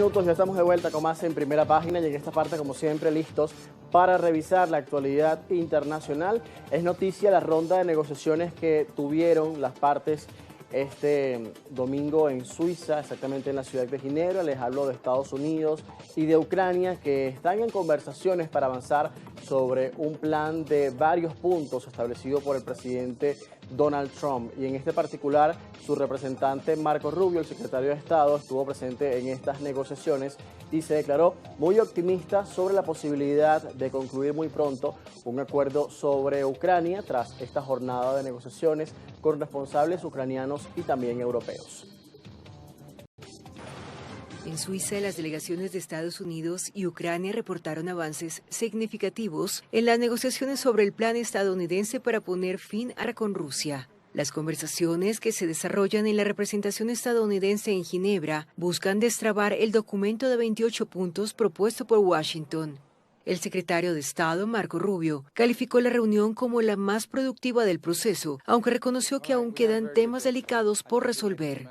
Minutos, ya estamos de vuelta con más en Primera Página y en esta parte, como siempre, listos para revisar la actualidad internacional. Es noticia la ronda de negociaciones que tuvieron las partes este domingo en Suiza, exactamente en la ciudad de Ginebra. Les hablo de Estados Unidos y de Ucrania, que están en conversaciones para avanzar sobre un plan de varios puntos establecido por el presidente Donald Trump. Y en este particular, su representante Marco Rubio, el secretario de Estado, estuvo presente en estas negociaciones y se declaró muy optimista sobre la posibilidad de concluir muy pronto un acuerdo sobre Ucrania tras esta jornada de negociaciones con responsables ucranianos y también europeos. En Suiza, las delegaciones de Estados Unidos y Ucrania reportaron avances significativos en las negociaciones sobre el plan estadounidense para poner fin a la guerra con Rusia. Las conversaciones que se desarrollan en la representación estadounidense en Ginebra buscan destrabar el documento de 28 puntos propuesto por Washington. El secretario de Estado, Marco Rubio, calificó la reunión como la más productiva del proceso, aunque reconoció que aún quedan temas delicados por resolver.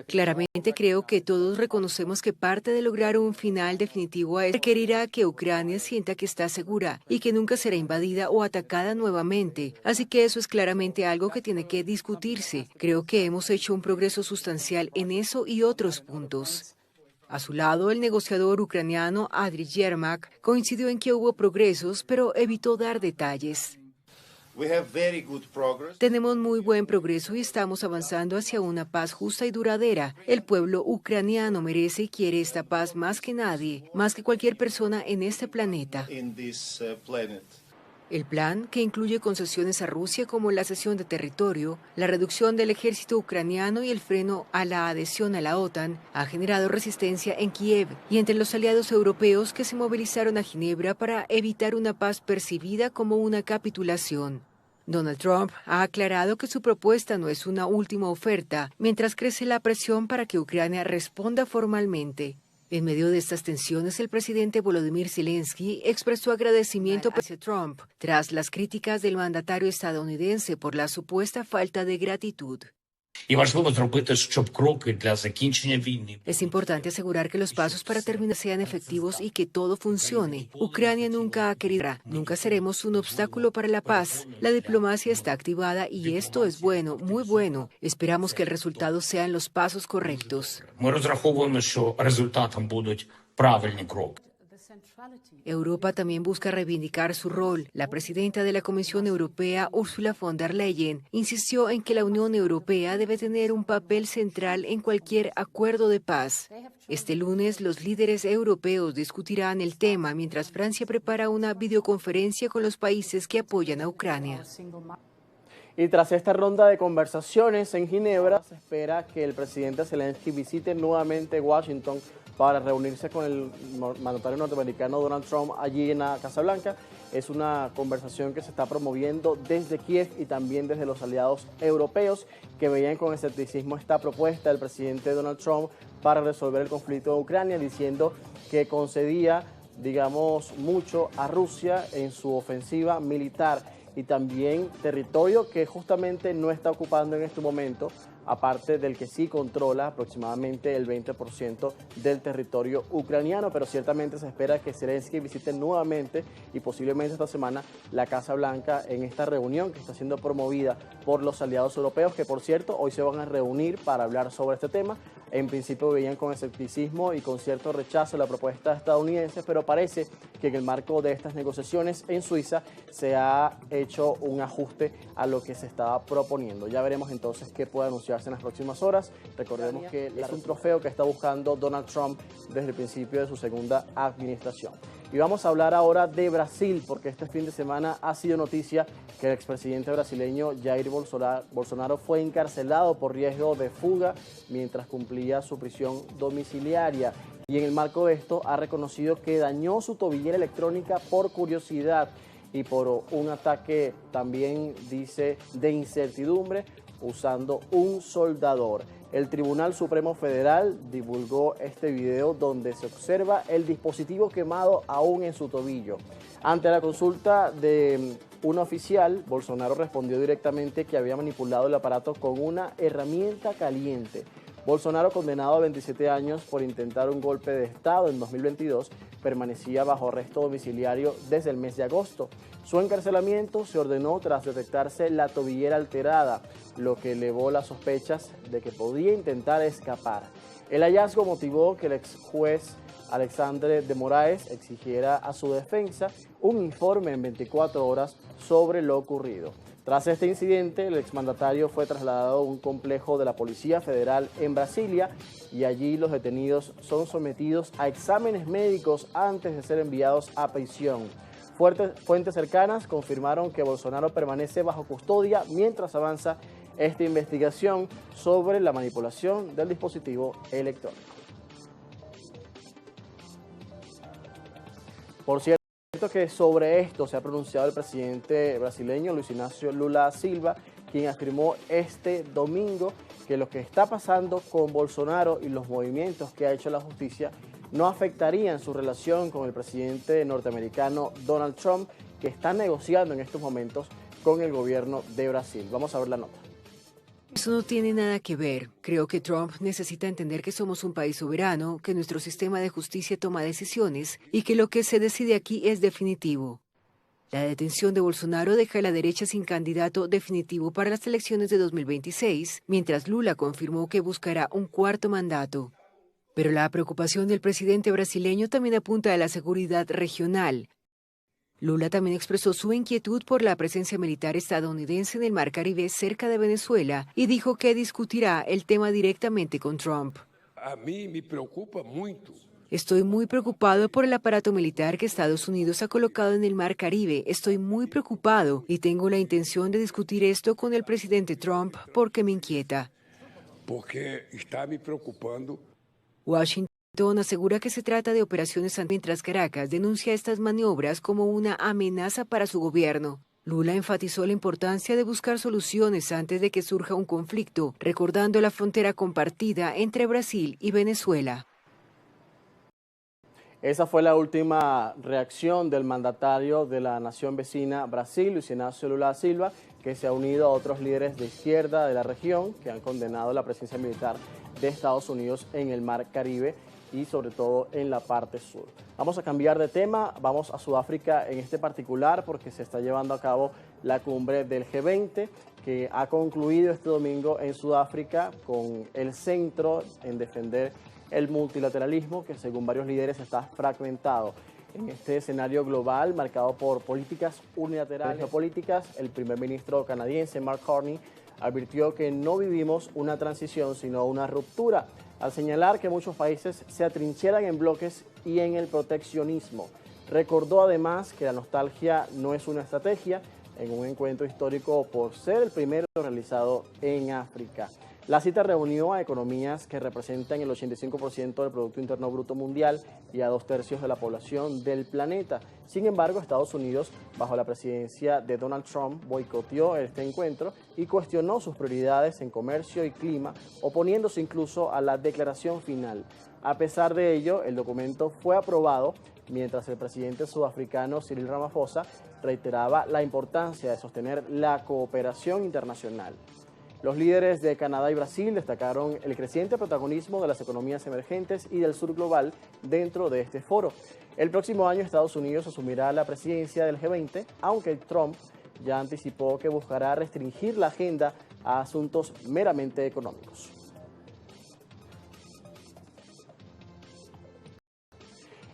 Claramente creo que todos reconocemos que parte de lograr un final definitivo a esto requerirá que Ucrania sienta que está segura y que nunca será invadida o atacada nuevamente. Así que eso es claramente algo que tiene que discutirse. Creo que hemos hecho un progreso sustancial en eso y otros puntos. A su lado, el negociador ucraniano Adri Yermak coincidió en que hubo progresos, pero evitó dar detalles. Tenemos muy buen progreso y estamos avanzando hacia una paz justa y duradera. El pueblo ucraniano merece y quiere esta paz más que nadie, más que cualquier persona en este planeta. El plan, que incluye concesiones a Rusia como la cesión de territorio, la reducción del ejército ucraniano y el freno a la adhesión a la OTAN, ha generado resistencia en Kiev y entre los aliados europeos que se movilizaron a Ginebra para evitar una paz percibida como una capitulación. Donald Trump ha aclarado que su propuesta no es una última oferta, mientras crece la presión para que Ucrania responda formalmente. En medio de estas tensiones, el presidente Volodymyr Zelensky expresó agradecimiento hacia Trump tras las críticas del mandatario estadounidense por la supuesta falta de gratitud. Es importante asegurar que los pasos para terminar sean efectivos y que todo funcione. Ucrania nunca ha querido, nunca seremos un obstáculo para la paz. La diplomacia está activada y esto es bueno, muy bueno. Esperamos que el resultado sean los pasos correctos. Europa también busca reivindicar su rol. La presidenta de la Comisión Europea, Ursula von der Leyen, insistió en que la Unión Europea debe tener un papel central en cualquier acuerdo de paz. Este lunes, los líderes europeos discutirán el tema mientras Francia prepara una videoconferencia con los países que apoyan a Ucrania. Y tras esta ronda de conversaciones en Ginebra, se espera que el presidente Zelensky visite nuevamente Washington para reunirse con el mandatario norteamericano Donald Trump allí en la Casa Blanca. Es una conversación que se está promoviendo desde Kiev y también desde los aliados europeos que veían con escepticismo esta propuesta del presidente Donald Trump para resolver el conflicto de Ucrania, diciendo que concedía, digamos, mucho a Rusia en su ofensiva militar y también territorio que justamente no está ocupando en este momento, aparte del que sí controla aproximadamente el 20% del territorio ucraniano, pero ciertamente se espera que Zelensky visite nuevamente y posiblemente esta semana la Casa Blanca en esta reunión que está siendo promovida por los aliados europeos, que por cierto hoy se van a reunir para hablar sobre este tema. En principio veían con escepticismo y con cierto rechazo la propuesta estadounidense, pero parece que en el marco de estas negociaciones en Suiza se ha hecho un ajuste a lo que se estaba proponiendo. Ya veremos entonces qué puede anunciarse en las próximas horas. Recordemos que es un trofeo que está buscando Donald Trump desde el principio de su segunda administración. Y vamos a hablar ahora de Brasil, porque este fin de semana ha sido noticia que el expresidente brasileño Jair Bolsonaro fue encarcelado por riesgo de fuga mientras cumplía su prisión domiciliaria. Y en el marco de esto ha reconocido que dañó su tobillera electrónica por curiosidad y por un ataque, también dice, de incertidumbre usando un soldador. El Tribunal Supremo Federal divulgó este video donde se observa el dispositivo quemado aún en su tobillo. Ante la consulta de un oficial, Bolsonaro respondió directamente que había manipulado el aparato con una herramienta caliente. Bolsonaro, condenado a 27 años por intentar un golpe de Estado en 2022, permanecía bajo arresto domiciliario desde el mes de agosto. Su encarcelamiento se ordenó tras detectarse la tobillera alterada, lo que elevó las sospechas de que podía intentar escapar. El hallazgo motivó que el ex juez Alexandre de Moraes exigiera a su defensa un informe en 24 horas sobre lo ocurrido. Tras este incidente, el exmandatario fue trasladado a un complejo de la Policía Federal en Brasilia y allí los detenidos son sometidos a exámenes médicos antes de ser enviados a prisión. Fuentes cercanas confirmaron que Bolsonaro permanece bajo custodia mientras avanza esta investigación sobre la manipulación del dispositivo electrónico. Por cierto que sobre esto se ha pronunciado el presidente brasileño Luis Ignacio Lula da Silva, quien afirmó este domingo que lo que está pasando con Bolsonaro y los movimientos que ha hecho la justicia no afectarían su relación con el presidente norteamericano Donald Trump, que está negociando en estos momentos con el gobierno de Brasil. Vamos a ver la nota. Eso no tiene nada que ver. Creo que Trump necesita entender que somos un país soberano, que nuestro sistema de justicia toma decisiones y que lo que se decide aquí es definitivo. La detención de Bolsonaro deja a la derecha sin candidato definitivo para las elecciones de 2026, mientras Lula confirmó que buscará un cuarto mandato. Pero la preocupación del presidente brasileño también apunta a la seguridad regional. Lula también expresó su inquietud por la presencia militar estadounidense en el Mar Caribe cerca de Venezuela y dijo que discutirá el tema directamente con Trump. A mí me preocupa mucho. Estoy muy preocupado por el aparato militar que Estados Unidos ha colocado en el Mar Caribe. Estoy muy preocupado y tengo la intención de discutir esto con el presidente Trump porque me inquieta. Porque está me preocupando. Washington asegura que se trata de operaciones mientras Caracas denuncia estas maniobras como una amenaza para su gobierno. Lula enfatizó la importancia de buscar soluciones antes de que surja un conflicto, recordando la frontera compartida entre Brasil y Venezuela. Esa fue la última reacción del mandatario de la nación vecina Brasil, Luis Ignacio Lula da Silva, que se ha unido a otros líderes de izquierda de la región que han condenado la presencia militar de Estados Unidos en el Mar Caribe y sobre todo en la parte sur. Vamos a cambiar de tema, vamos a Sudáfrica en este particular porque se está llevando a cabo la cumbre del G20 que ha concluido este domingo en Sudáfrica con el centro en defender el multilateralismo que según varios líderes está fragmentado. En este escenario global marcado por políticas unilaterales geopolíticas, el primer ministro canadiense Mark Carney advirtió que no vivimos una transición sino una ruptura, al señalar que muchos países se atrincheran en bloques y en el proteccionismo. Recordó además que la nostalgia no es una estrategia en un encuentro histórico por ser el primero realizado en África. La cita reunió a economías que representan el 85% del Producto Interno Bruto mundial y a 2/3 de la población del planeta. Sin embargo, Estados Unidos, bajo la presidencia de Donald Trump, boicoteó este encuentro y cuestionó sus prioridades en comercio y clima, oponiéndose incluso a la declaración final. A pesar de ello, el documento fue aprobado, mientras el presidente sudafricano Cyril Ramaphosa reiteraba la importancia de sostener la cooperación internacional. Los líderes de Canadá y Brasil destacaron el creciente protagonismo de las economías emergentes y del sur global dentro de este foro. El próximo año Estados Unidos asumirá la presidencia del G20, aunque Trump ya anticipó que buscará restringir la agenda a asuntos meramente económicos.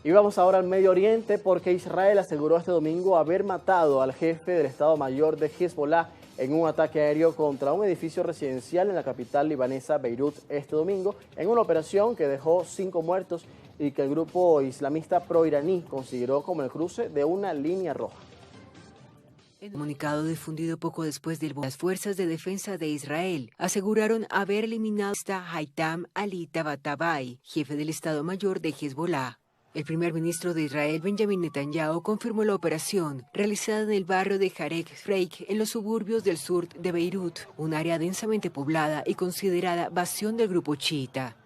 Y vamos ahora al Medio Oriente porque Israel aseguró este domingo haber matado al jefe del Estado Mayor de Hezbollah en un ataque aéreo contra un edificio residencial en la capital libanesa Beirut este domingo, en una operación que dejó 5 muertos y que el grupo islamista pro-iraní consideró como el cruce de una línea roja. En un comunicado difundido poco después del las fuerzas de defensa de Israel aseguraron haber eliminado a Haitham Ali Tabatabai, jefe del Estado Mayor de Hezbollah. El primer ministro de Israel, Benjamin Netanyahu, confirmó la operación realizada en el barrio de Jarek Freik, en los suburbios del sur de Beirut, un área densamente poblada y considerada bastión del grupo chiita.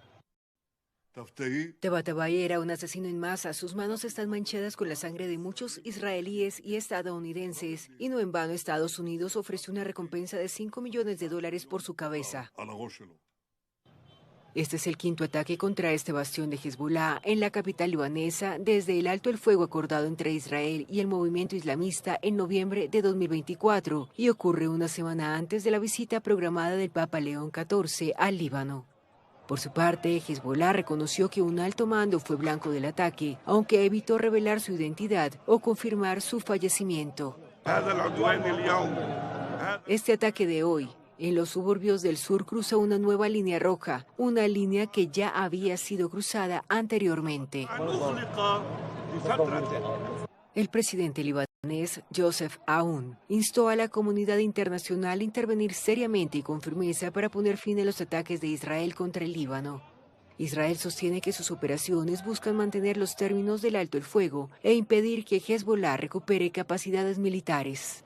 Tabatabai era un asesino en masa. Sus manos están manchadas con la sangre de muchos israelíes y estadounidenses, y no en vano Estados Unidos ofreció una recompensa de $5 millones por su cabeza. Este es el quinto ataque contra este bastión de Hezbollah en la capital libanesa desde el alto el fuego acordado entre Israel y el movimiento islamista en noviembre de 2024 y ocurre una semana antes de la visita programada del Papa León XIV al Líbano. Por su parte, Hezbollah reconoció que un alto mando fue blanco del ataque, aunque evitó revelar su identidad o confirmar su fallecimiento. Este ataque de hoy en los suburbios del sur cruza una nueva línea roja, una línea que ya había sido cruzada anteriormente. El presidente libanés Joseph Aoun instó a la comunidad internacional a intervenir seriamente y con firmeza para poner fin a los ataques de Israel contra el Líbano. Israel sostiene que sus operaciones buscan mantener los términos del alto el fuego e impedir que Hezbollah recupere capacidades militares.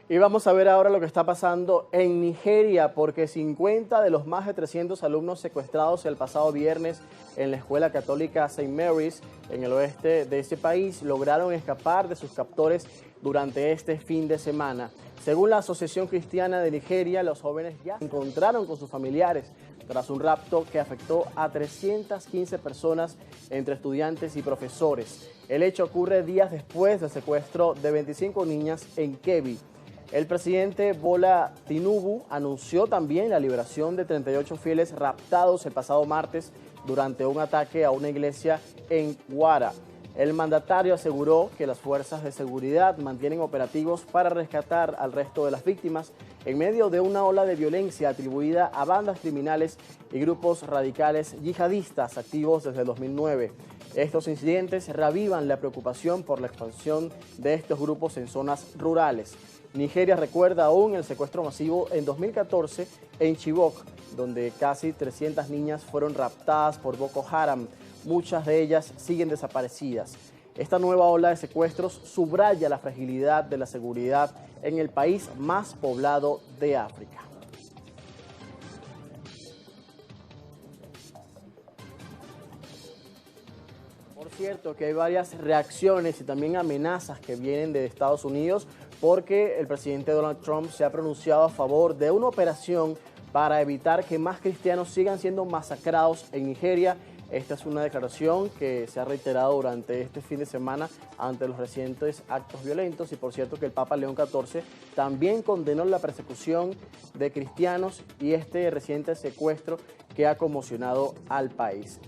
Y vamos a ver ahora lo que está pasando en Nigeria, porque 50 de los más de 300 alumnos secuestrados el pasado viernes en la escuela católica St. Mary's en el oeste de ese país lograron escapar de sus captores durante este fin de semana. Según la Asociación Cristiana de Nigeria, los jóvenes ya se encontraron con sus familiares tras un rapto que afectó a 315 personas entre estudiantes y profesores. El hecho ocurre días después del secuestro de 25 niñas en Kebbi. El presidente Bola Tinubu anunció también la liberación de 38 fieles raptados el pasado martes durante un ataque a una iglesia en Guara. El mandatario aseguró que las fuerzas de seguridad mantienen operativos para rescatar al resto de las víctimas en medio de una ola de violencia atribuida a bandas criminales y grupos radicales yihadistas activos desde el 2009. Estos incidentes reavivan la preocupación por la expansión de estos grupos en zonas rurales. Nigeria recuerda aún el secuestro masivo en 2014 en Chibok, donde casi 300 niñas fueron raptadas por Boko Haram. Muchas de ellas siguen desaparecidas. Esta nueva ola de secuestros subraya la fragilidad de la seguridad en el país más poblado de África. Por cierto, que hay varias reacciones y también amenazas que vienen de Estados Unidos porque el presidente Donald Trump se ha pronunciado a favor de una operación para evitar que más cristianos sigan siendo masacrados en Nigeria. Esta es una declaración que se ha reiterado durante este fin de semana ante los recientes actos violentos y por cierto que el Papa León XIV también condenó la persecución de cristianos y este reciente secuestro que ha conmocionado al país.